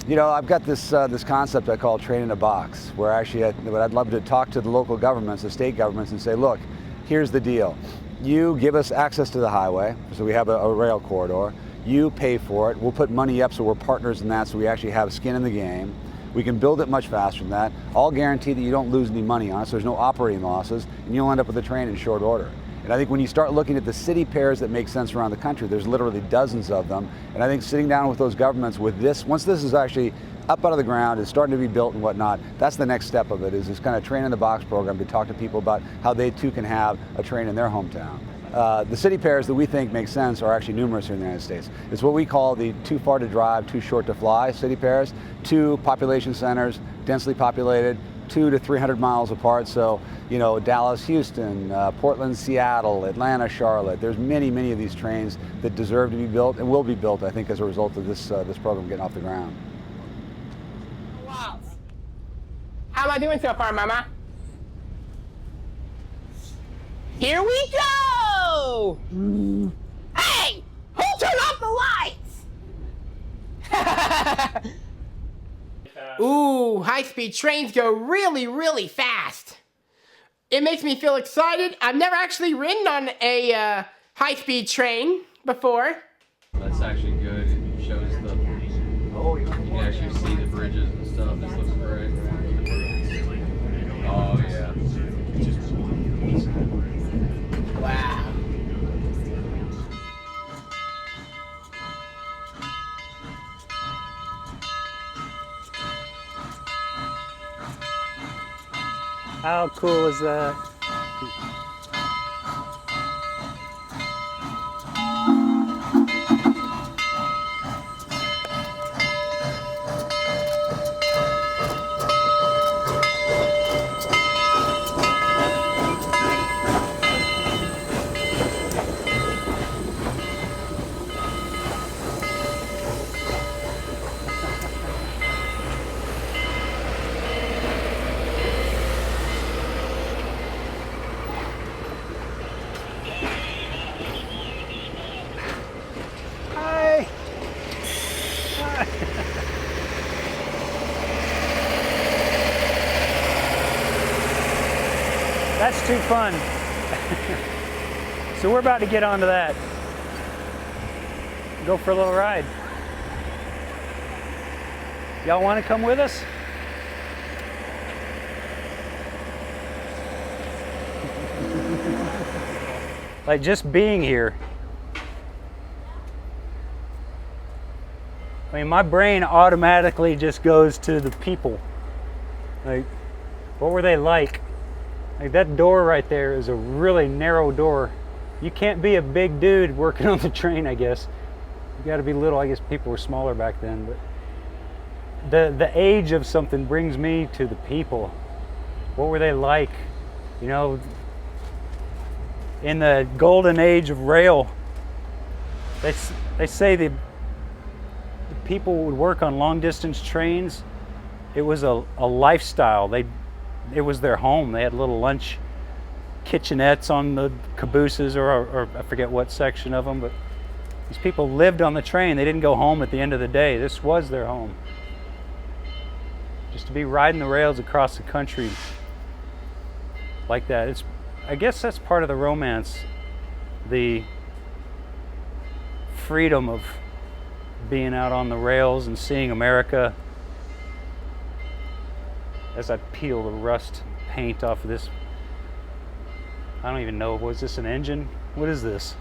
You know, I've got this this concept I call train in a box, where actually I'd love to talk to the local governments, the state governments, and say, look, here's the deal. You give us access to the highway, so we have a rail corridor. You pay for it. We'll put money up so we're partners in that, so we actually have skin in the game. We can build it much faster than that. I'll guarantee that you don't lose any money on it, so there's no operating losses, and you'll end up with a train in short order. And I think when you start looking at the city pairs that make sense around the country, there's literally dozens of them. And I think sitting down with those governments with this, once this is actually up out of the ground, is starting to be built and whatnot, that's the next step of it, is this kind of train in the box program to talk to people about how they too can have a train in their hometown. The city pairs that we think make sense are actually numerous here in the United States. It's what we call the too far to drive, too short to fly city pairs. 2 population centers, densely populated, 200 to 300 miles apart. So, you know, Dallas, Houston, Portland, Seattle, Atlanta, Charlotte. There's many, many of these trains that deserve to be built and will be built, I think, as a result of this this program getting off the ground. Wow. How am I doing so far, Mama? Here we go! Hey! Who turned off the lights? Ooh, high-speed trains go really, really fast. It makes me feel excited. I've never actually ridden on a high-speed train before. That's actually good. It shows the, you can actually see the bridges and stuff. This looks great. Oh yeah. Wow. How cool is that? That's too fun. So we're about to get onto that. Go for a little ride. Y'all want to come with us? Like just being here. I mean, my brain automatically just goes to the people. Like, what were they like? Like that door right there is a really narrow door. You can't be a big dude working on the train, I guess. You gotta be little. I guess people were smaller back then, but the age of something brings me to the people. What were they like? You know, in the golden age of rail, they say the people would work on long distance trains. It was a lifestyle. It was their home. They had little lunch kitchenettes on the cabooses, or I forget what section of them, but these people lived on the train. They didn't go home at the end of the day. This was their home. Just to be riding the rails across the country like that, I guess that's part of the romance, the freedom of being out on the rails and seeing America. As I peel the rust paint off of this, I don't even know, was this an engine? What is this?